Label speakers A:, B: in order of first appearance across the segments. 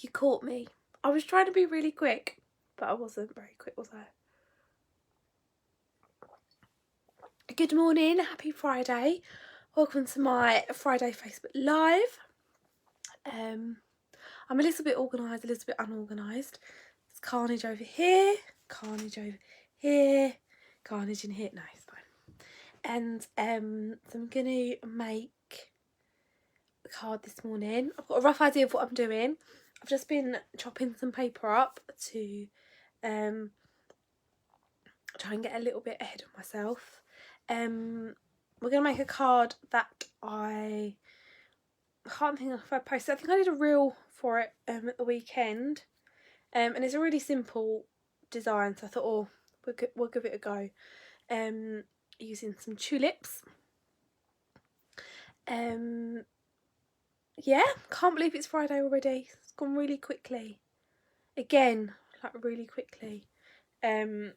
A: You caught me. I was trying to be really quick, but I wasn't very quick, was I? Good morning, happy Friday. Welcome to my Friday Facebook Live. I'm a little bit organised, a little bit unorganised. There's carnage over here, carnage over here, carnage in here. No, it's fine. And so I'm going to make the card this morning. I've got a rough idea of what I'm doing. I've just been chopping some paper up to try and get a little bit ahead of myself. We're going to make a card that I can't think if I posted. I think I did a reel for it at the weekend, and it's a really simple design, so I thought, oh, we'll give it a go. Using some tulips. Yeah, can't believe it's Friday already. It's gone really quickly. Again, like really quickly. Yeah,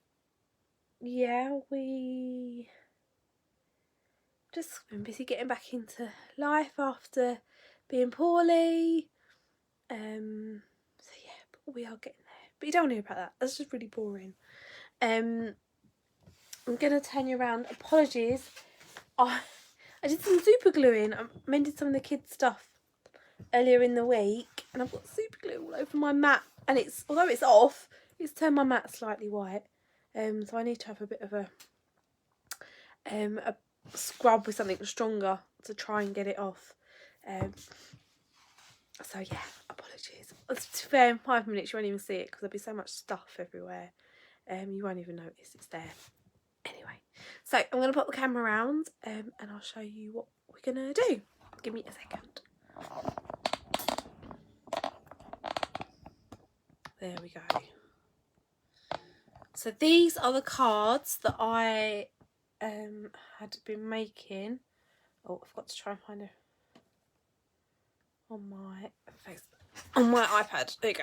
A: we just been busy getting back into life after being poorly. So yeah, but we are getting there. But you don't want to hear about that. That's just really boring. I'm gonna turn you around. Apologies. I did some super gluing. I mended some of the kids' stuff earlier in the week, and I've got super glue all over my mat. And it's, although it's off, it's turned my mat slightly white. So I need to have a bit of a scrub with something stronger to try and get it off. So yeah, apologies. To be fair, in 5 minutes you won't even see it because there'll be so much stuff everywhere. You won't even notice it's there. Anyway, so I'm going to put the camera around and I'll show you what we're going to do. Give me a second. There we go. So these are the cards that I had been making. Oh, I've got to try and find it on my iPad. There you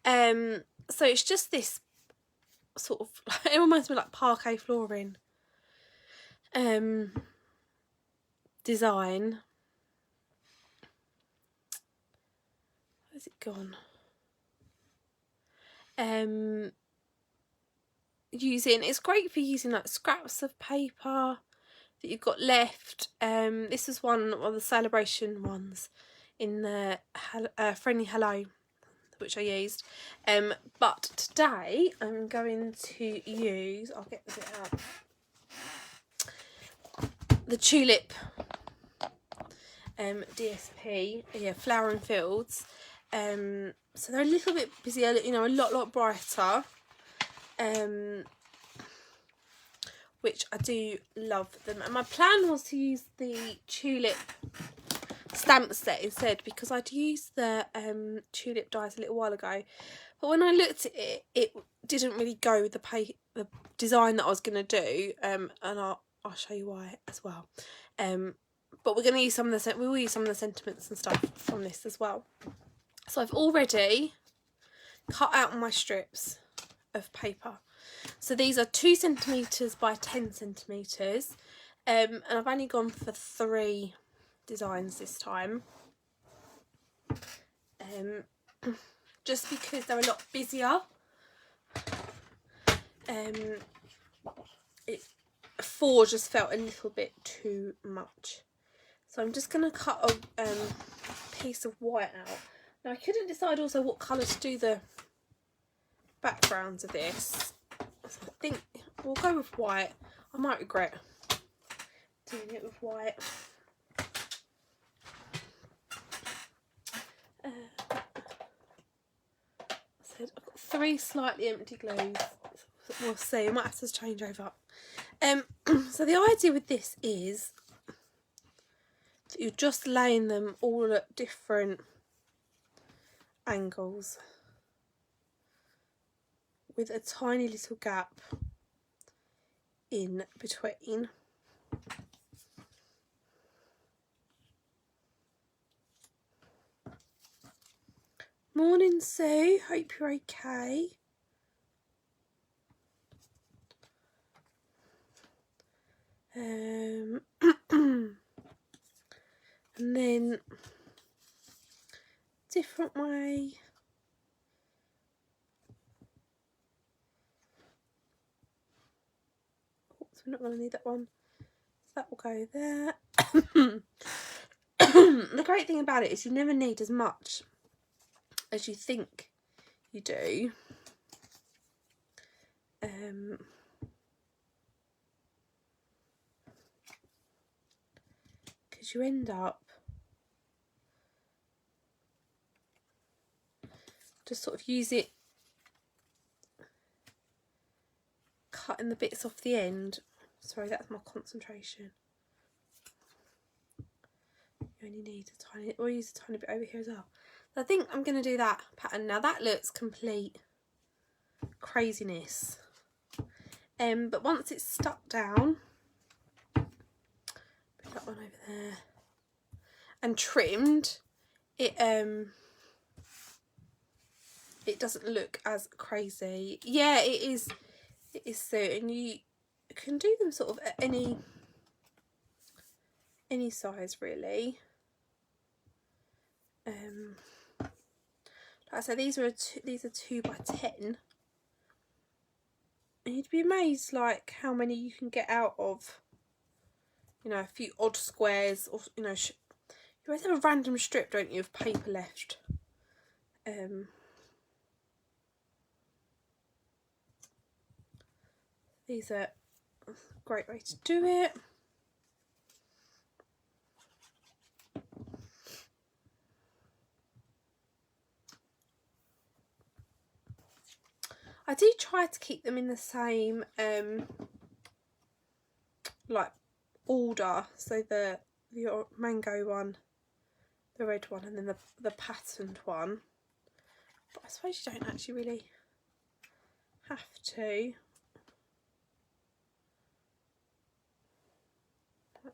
A: go. So it's just this sort of, it reminds me of like parquet flooring design. Where's it gone? It's great for using like scraps of paper that you've got left. This is one of the celebration ones in the Friendly Hello, which I used. But today I'm going to use, I'll get the bit out, the Tulip DSP, yeah, Flower and Fields. So they're a little bit busier, you know, a lot brighter. Which I do love them. And my plan was to use the Tulip stamp set instead, because I'd used the Tulip dies a little while ago. But when I looked at it, it didn't really go with the design that I was going to do. And I'll show you why as well. But we're going to use we will use some of the sentiments and stuff from this as well. So I've already cut out my strips of paper. So these are 2 centimetres by 10 centimetres, and I've only gone for 3 designs this time, just because they're a lot busier. 4 just felt a little bit too much, so I'm just going to cut a piece of white out. Now I couldn't decide also what colour to do the backgrounds of this. So I think we'll go with white. I might regret doing it with white. I've got 3 slightly empty glues. We'll see. I might have to change over. So the idea with this is that you're just laying them all at different angles, with a tiny little gap in between. Morning, Sue. Hope you're okay. And then different way. Oops, we're not going to need that one. So that will go there. The great thing about it is you never need as much as you think you do. Because you end up just sort of use it, cutting the bits off the end. Sorry, that's my concentration. You only need a tiny, or use a tiny bit over here as well. So I think I'm going to do that pattern now. That looks complete craziness. But once it's stuck down, put that one over there, and trimmed, it doesn't look as crazy. Yeah, it is so, and you can do them sort of at any size really. Like I said, these are 2 by 10, and you'd be amazed like how many you can get out of, you know, a few odd squares, or you know, you always have a random strip, don't you, of paper left. These are a great way to do it. I do try to keep them in the same like order, so the mango one, the red one, and then the patterned one, but I suppose you don't actually really have to.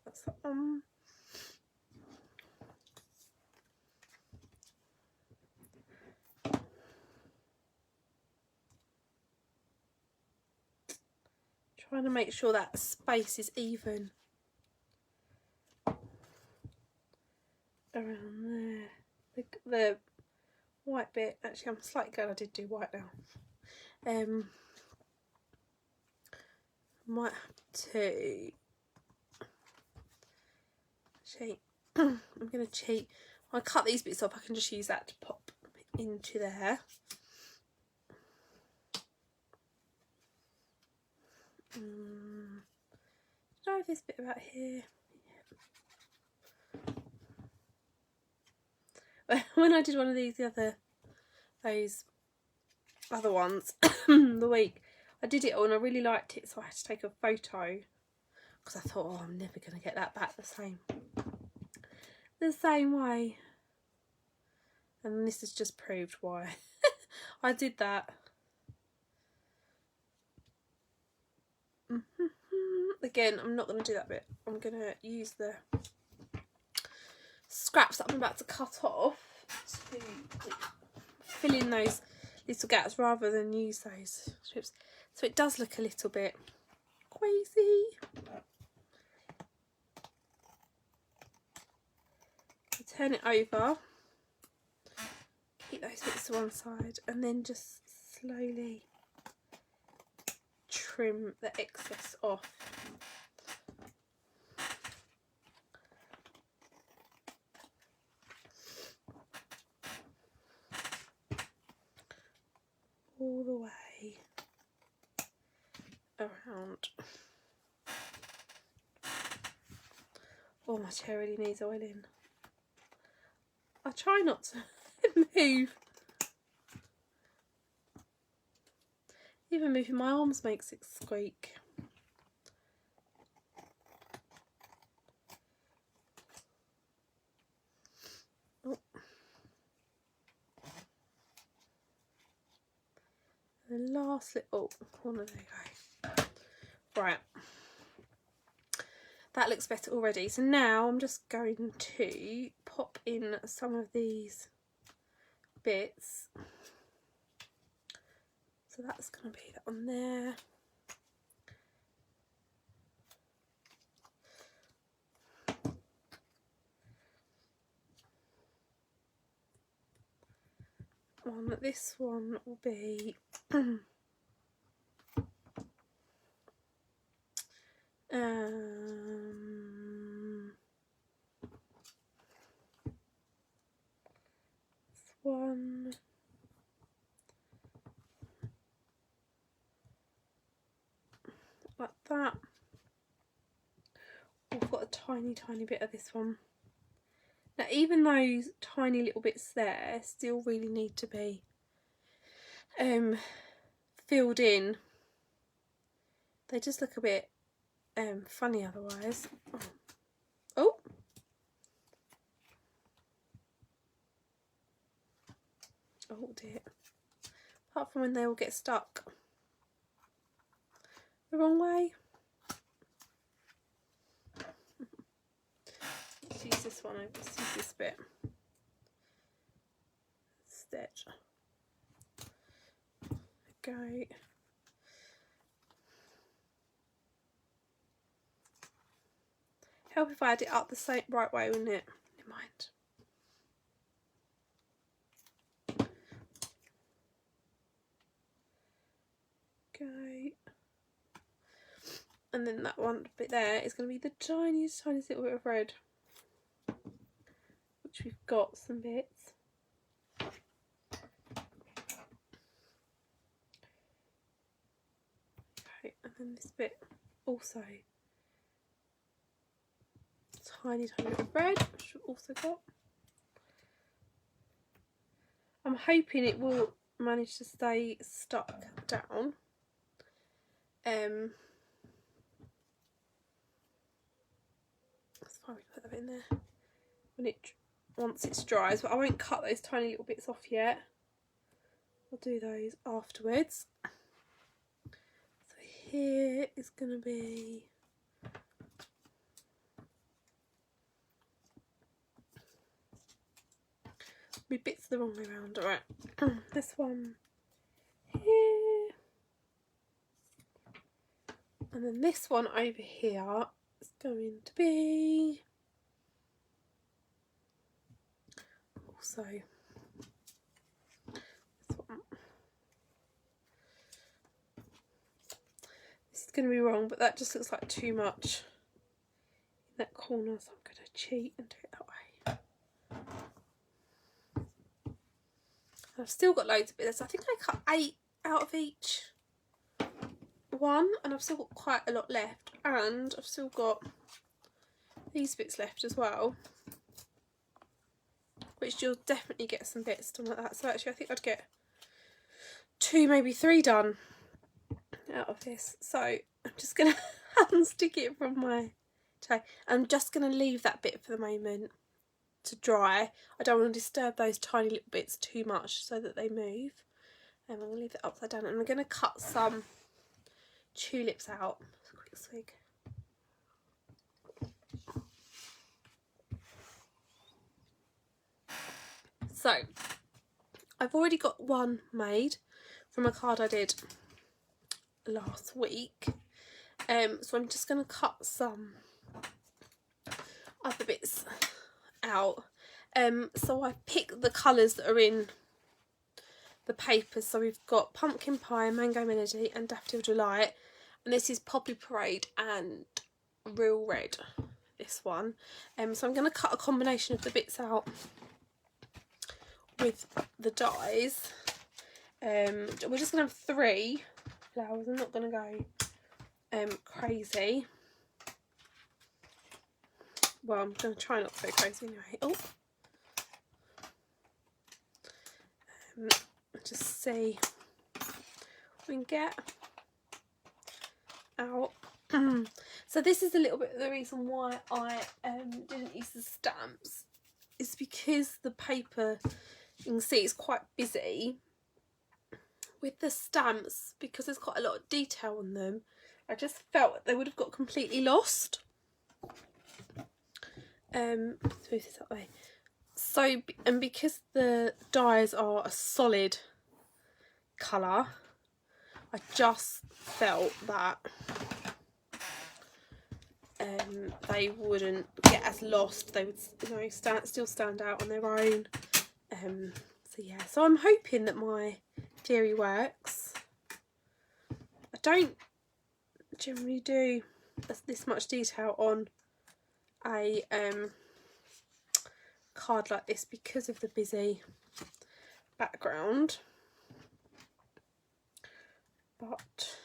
A: That's that one. Trying to make sure that space is even around there. The white bit, actually I'm slightly glad I did do white now. Might have to cheat. I'm going to cheat. When I cut these bits off, I can just use that to pop into there. Did I have this bit about here? Yeah. When I did one of those other ones the week, I did it all and I really liked it, so I had to take a photo because I thought, oh, I'm never going to get that back the same way. And this has just proved why I did that. Again, I'm not going to do that bit. I'm going to use the scraps that I'm about to cut off to fill in those little gaps rather than use those strips. So it does look a little bit crazy. Turn it over, keep those bits to one side, and then just slowly trim the excess off. All the way around. Oh, my chair really needs oiling. I try not to move. Even moving my arms makes it squeak. Oh. The last little corner, there you go. Right. That looks better already. So now I'm just going to pop in some of these bits. So that's going to be that one there. one. This one will be one. Like that. I've got a tiny bit of this one. Now even those tiny little bits there still really need to be filled in. They just look a bit funny otherwise. Oh. Oh dear. Apart from when they all get stuck the wrong way. Let's use this one. Let's use this bit. Stitch. Go. Help if I had it up the same right way, wouldn't it? Never mind. Go. And then that one bit there is going to be the tiniest little bit of red, which we've got some bits. Okay, and then this bit also tiny bit of red, which we've also got. I'm hoping it will manage to stay stuck down. That's fine, we can put that in there when once it's dries, but I won't cut those tiny little bits off yet. I'll do those afterwards. So here is going to be bits the wrong way around. Alright, this one here, and then this one over here is going to be also this one. This is going to be wrong, but that just looks like too much in that corner, so I'm going to cheat and do it that way. I've still got loads of bits. I think I cut 8 out of each one, and I've still got quite a lot left, and I've still got these bits left as well, which you'll definitely get some bits done like that. So actually I think I'd get 2, maybe 3 done out of this. So I'm just going to unstick it from my tray. I'm just going to leave that bit for the moment to dry. I don't want to disturb those tiny little bits too much so that they move. And I'm going to leave it upside down, and I'm going to cut some tulips out. Quick swig. So I've already got one made from a card I did last week. So I'm just going to cut some other bits out. So I picked the colours that are in the papers. So we've got Pumpkin Pie, Mango Melody and Daffodil Delight, and this is Poppy Parade and Real Red, this one. So I'm going to cut a combination of the bits out with the dies. We're just going to have 3 flowers. I'm not going to go crazy. Well, I'm going to try not to go crazy anyway. Oh, just see what we can get out. So this is a little bit of the reason why I didn't use the stamps, is because the paper, you can see it's quite busy. With the stamps, because there's quite a lot of detail on them, I just felt they would have got completely lost. Move this that way. So, and because the dies are a solid colour, I just felt that they wouldn't get as lost. They would, still stand out on their own. So So yeah, so I'm hoping that my theory works. I don't generally do this much detail on a card like this because of the busy background, but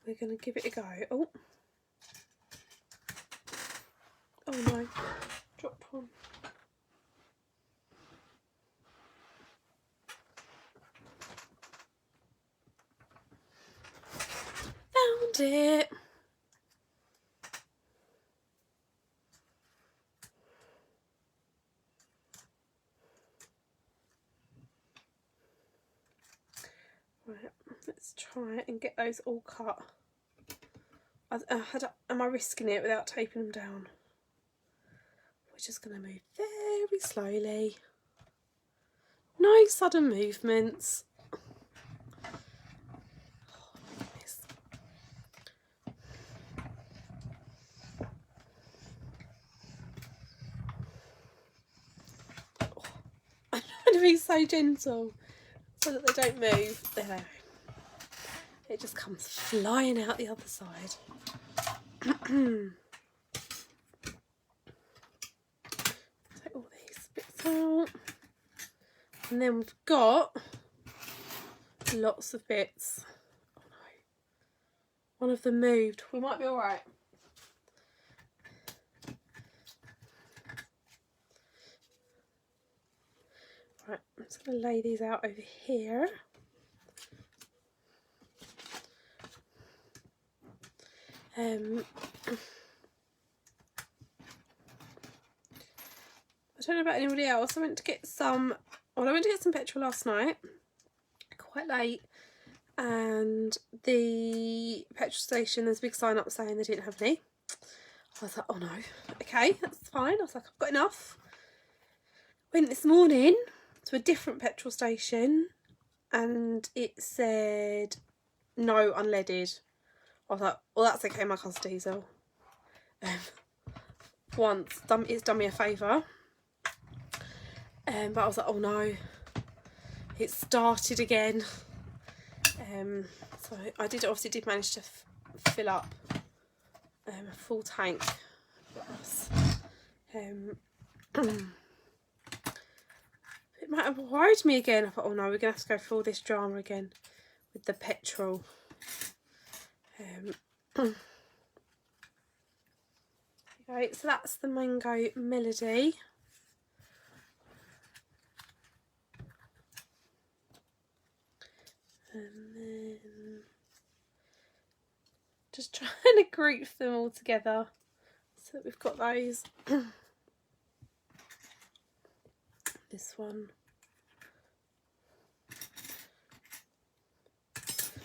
A: we're going to give it a go. Oh no, dropped one. Found it. Right, let's try and get those all cut. Am I risking it without taping them down? We're just going to move very slowly. No sudden movements. I'm trying to be so gentle so that they don't move. There. It just comes flying out the other side. Take all these bits out. And then we've got lots of bits. Oh no. One of them moved. We might be alright. Right, I'm just going to lay these out over here. I don't know about anybody else. I went to get some petrol last night, quite late, and the petrol station, there's a big sign up saying they didn't have any. I was like, oh no, okay, that's fine. I was like, I've got enough. Went this morning to a different petrol station and it said no unleaded. I was like, well, that's okay, my car's diesel. It's done me a favour. But I was like, oh no, it started again. So I obviously did manage to fill up a full tank. It might have worried me again. I thought, oh no, we're going to have to go through all this drama again with the petrol. Okay, so that's the Mango Melody. And then just trying to group them all together so that we've got those. This one.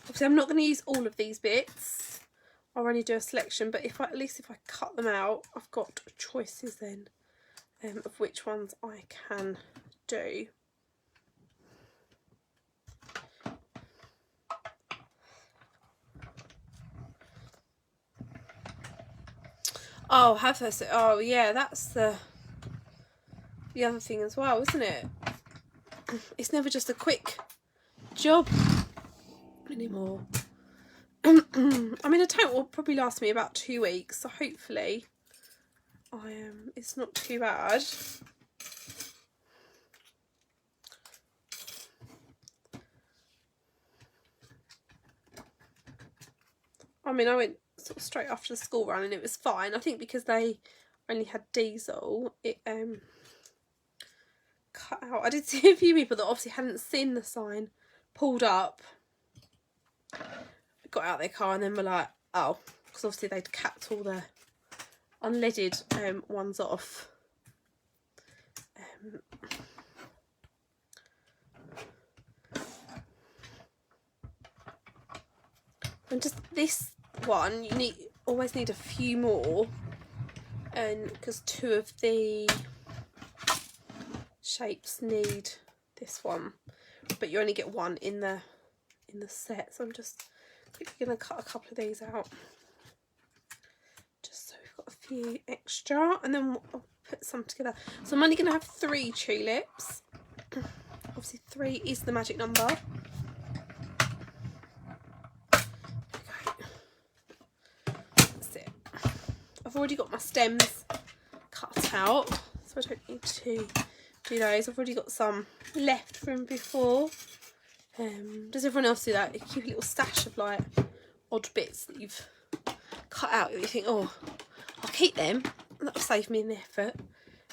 A: Obviously I'm not going to use all of these bits. I'll only do a selection, but at least if I cut them out, I've got choices then of which ones I can do. Oh, have this. Oh, yeah, that's the other thing as well, isn't it? It's never just a quick job anymore. I mean, a tent will probably last me about 2 weeks, so hopefully it's not too bad. I mean, I went sort of straight after the school run and it was fine. I think because they only had diesel, it cut out. I did see a few people that obviously hadn't seen the sign pulled up, got out their car and then were like, oh, because obviously they'd capped all the unleaded ones off. And just this one, you always need a few more, and because 2 of the shapes need this one, but you only get 1 in the set. So I'm just quickly going to cut a couple of these out, just so we've got a few extra, and then I'll put some together. So I'm only going to have 3 tulips. obviously 3 is the magic number. That's it. I've already got my stems cut out, so I don't need to do those. I've already got some left from before. Does everyone else do that? You keep a little stash of like odd bits that you've cut out that you think, oh, I'll keep them. That'll save me the effort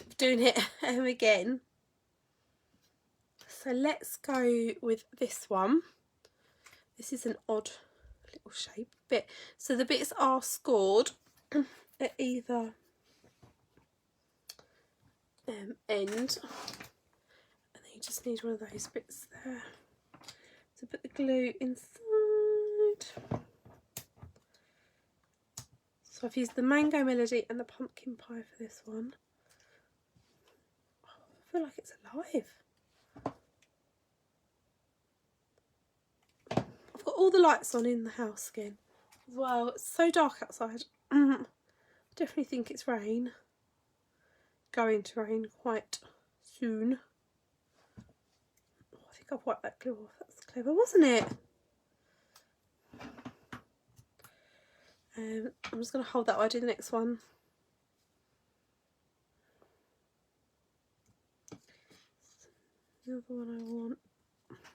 A: of doing it again. So let's go with this one. This is an odd little shape bit. So the bits are scored at either end, and then you just need one of those bits there to put the glue inside. So I've used the Mango Melody and the Pumpkin Pie for this one. Oh, I feel like it's alive. I've got all the lights on in the house again as well. It's so dark outside. I definitely think it's rain. Going to rain quite soon. Oh, I think I've wiped that glue off. That's clever, wasn't it? I'm just going to hold that while I do the next one. The other one I want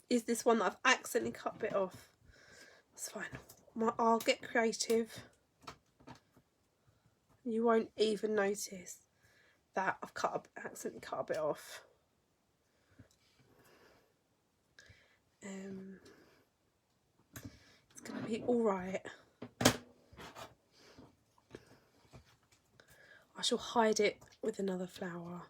A: is this one that I've accidentally cut a bit off. That's fine. I'll get creative. You won't even notice that I've accidentally cut a bit off. It's going to be alright. I shall hide it with another flower.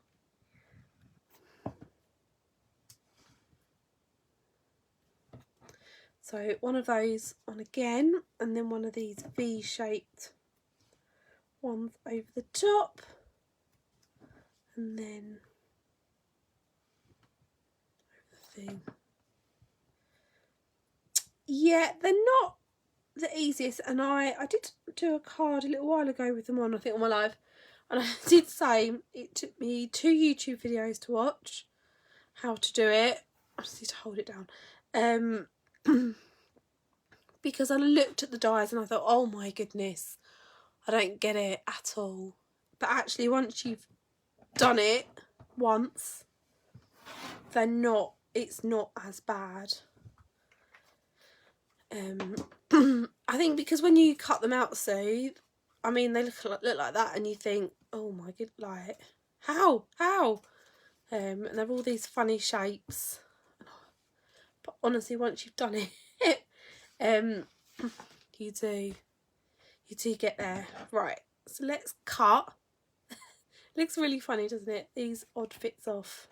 A: So one of those on again, and then one of these V-shaped ones over the top, and then over the thing. Yeah, they're not the easiest, and I did do a card a little while ago with them on, I think on my live, and I did say it took me 2 YouTube videos to watch how to do it. I just need to hold it down. Because I looked at the dies and I thought, oh my goodness, I don't get it at all. But actually, once you've done it once, it's not as bad. I think because when you cut them out, so I mean, they look like that, and you think, oh my god, like how? And they're all these funny shapes. But honestly, once you've done it, you do get there. Right, so let's cut. Looks really funny, doesn't it? These odd bits off.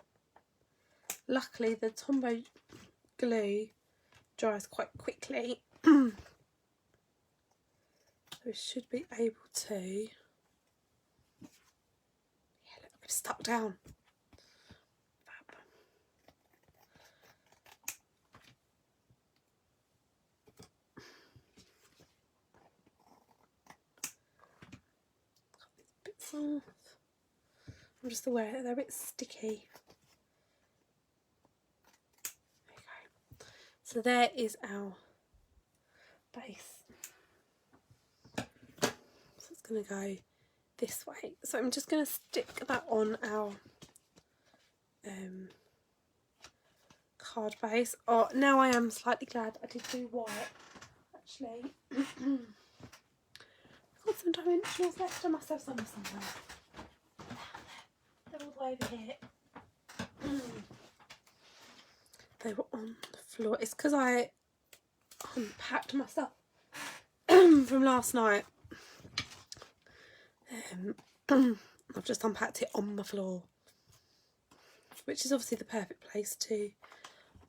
A: Luckily, the Tombow glue dries quite quickly. So we should be able to. Yeah, look, I'm stuck down. Fab. Cut these bits off. I'm just aware they're a bit sticky. There you go. So there is our base. So it's going to go this way. So I'm just going to stick that on our card base. Oh, now I am slightly glad I did do white, actually. I've got some dimensionals left. I must have some somewhere. They're all the way over here. They were on the floor. It's because I unpacked my stuff from last night. I've just unpacked it on the floor, which is obviously the perfect place to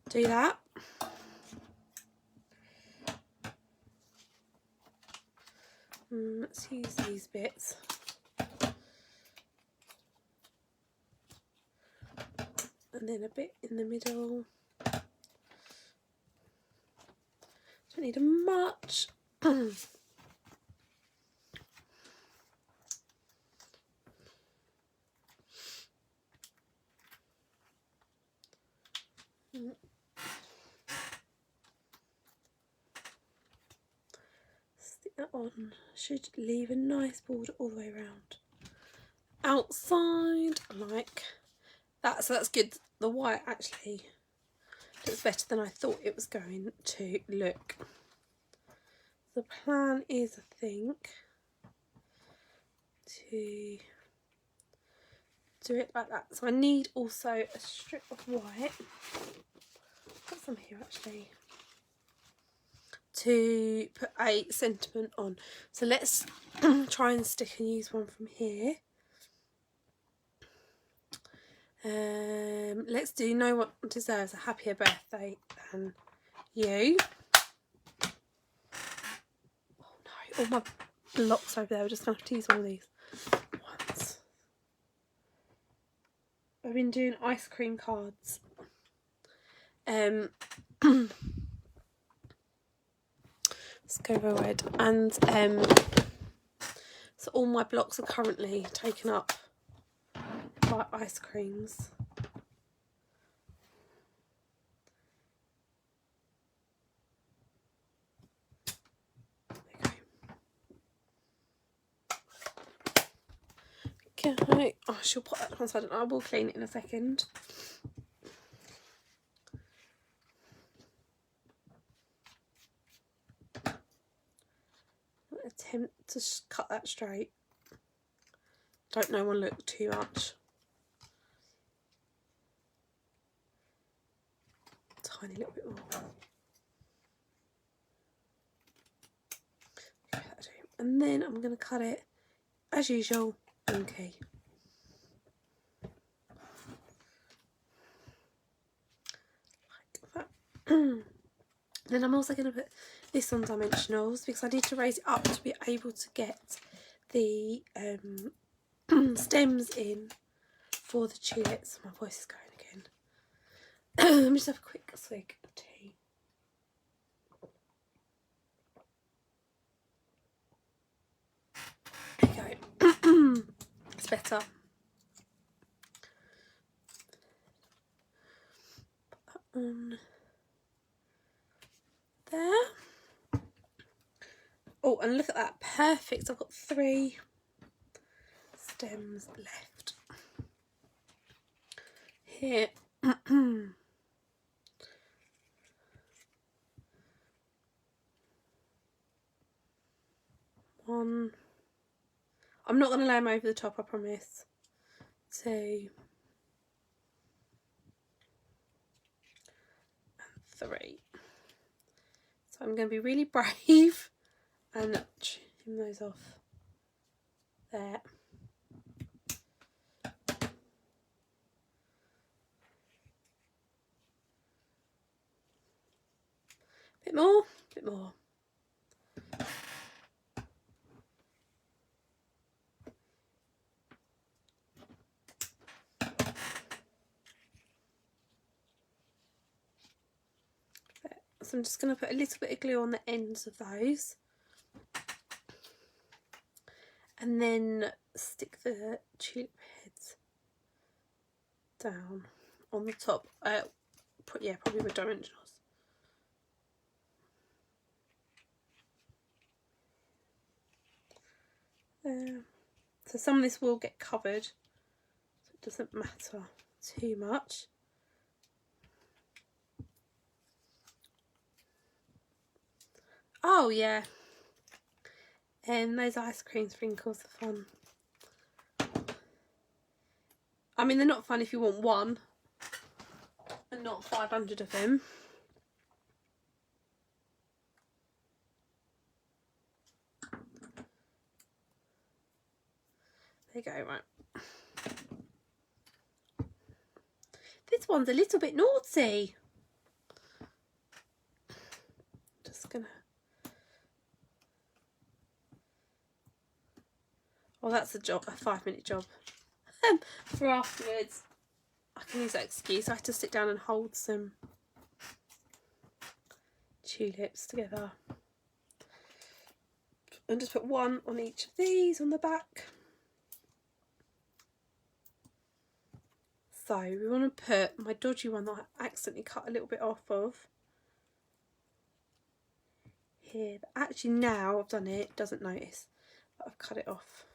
A: do that. Let's use these bits. And then a bit in the middle. Don't need much. Stick that on. Should leave a nice border all the way around. Outside, like that. So that's good. The white actually looks better than I thought it was going to look. The plan is, I think, to do it like that. So I need also a strip of white. I've got some here actually. To put a sentiment on. So let's try and stick and use one from here. Let's do no one deserves a happier birthday than you. Oh no, all my blocks over there. We're just going to have to use one of these once. I've been doing ice cream cards. Let's go red. And so all my blocks are currently taken up by ice creams. Okay, I shall put that on side and I will clean it in a second. Attempt to cut that straight. Don't no one look too much. Tiny little bit more. Okay, that'll do. And then I'm going to cut it as usual. Okay. Like that. Then I'm also going to put this on dimensionals because I need to raise it up to be able to get the stems in for the tulips. My voice is going again. Let me just have a quick swig of tea. There you go. It's better. Put that on there. Oh, and look at that. Perfect. I've got 3 stems left. Here. One. I'm not going to lay them over the top, I promise. 2. And 3. So I'm going to be really brave and trim those off there. Bit more, bit more. So I'm just going to put a little bit of glue on the ends of those. And then stick the tulip heads down on the top. Yeah, probably with dimensionals. So some of this will get covered, so it doesn't matter too much. Oh yeah, and those ice cream sprinkles are fun. I mean, they're not fun if you want one and not 500 of them. There you go, right. This one's a little bit naughty. Just gonna... Oh, that's a job, a 5-minute job. For afterwards. I can use that excuse. I have to sit down and hold some tulips together. And just put one on each of these on the back. So we want to put my dodgy one that I accidentally cut a little bit off of here. But actually now I've done it, it doesn't notice that I've cut it off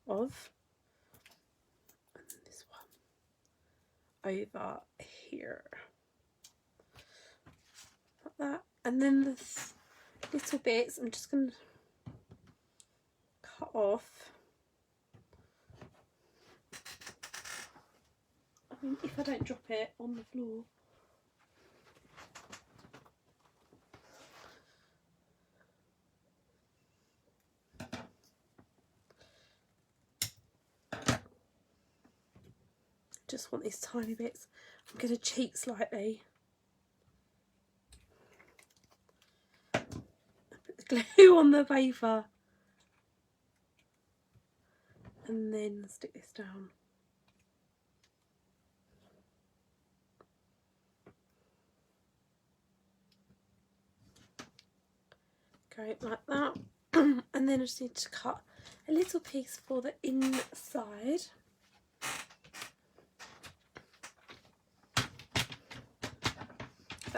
A: of. And then this one over here. Like that. And then the little bits I'm just going to cut off. I mean, if I don't drop it on the floor. Just want these tiny bits. I'm going to cheat slightly. Put the glue on the paper. And then stick this down. Go like that. And then I just need to cut a little piece for the inside.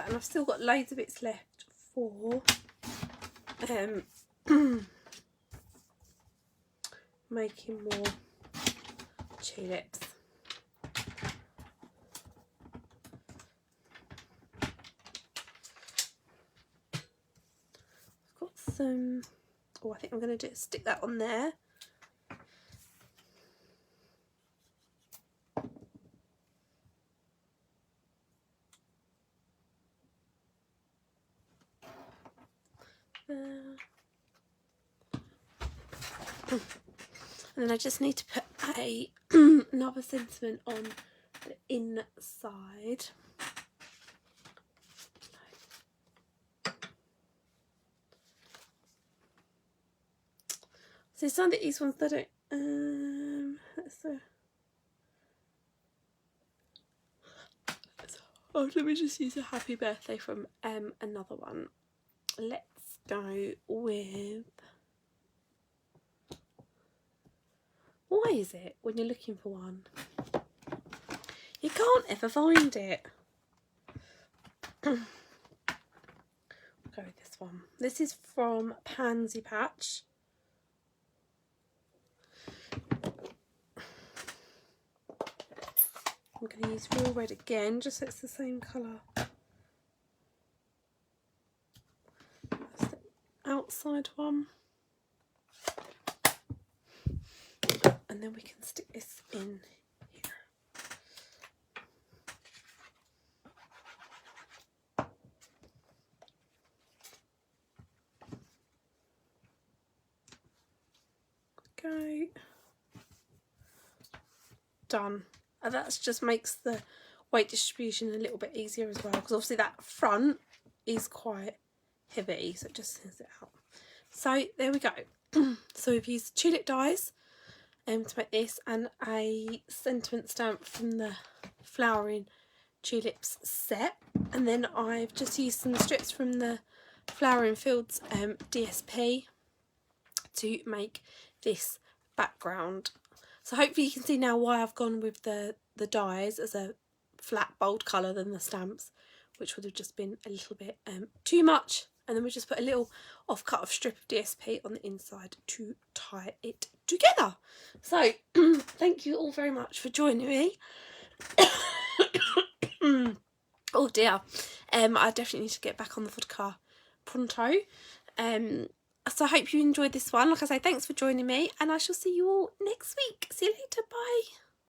A: And I've still got loads of bits left for making more tulips. I've got some, oh, I think I'm going to stick that on there. And then I just need to put another sentiment on the inside. So some of these ones that don't. Oh, let me just use a happy birthday from another one. Let's go with. Why is it when you're looking for one, you can't ever find it? I'll go with this one. This is from Pansy Patch. I'm going to use real red again, just so it's the same colour. That's the outside one. And then we can stick this in here. Go. Done. And that just makes the weight distribution a little bit easier as well, because obviously that front is quite heavy, so it just thins it out. So there we go. So we've used tulip dies to make this, and a sentiment stamp from the Flowering Tulips set, and then I've just used some strips from the Flowering Fields DSP to make this background. So hopefully you can see now why I've gone with the dies as a flat bold colour than the stamps, which would have just been a little bit too much. And then we just put a little off-cut of strip of DSP on the inside to tie it together. So thank you all very much for joining me. Oh dear. I definitely need to get back on the vodka pronto. So I hope you enjoyed this one. Like I say, thanks for joining me, and I shall see you all next week. See you later. Bye.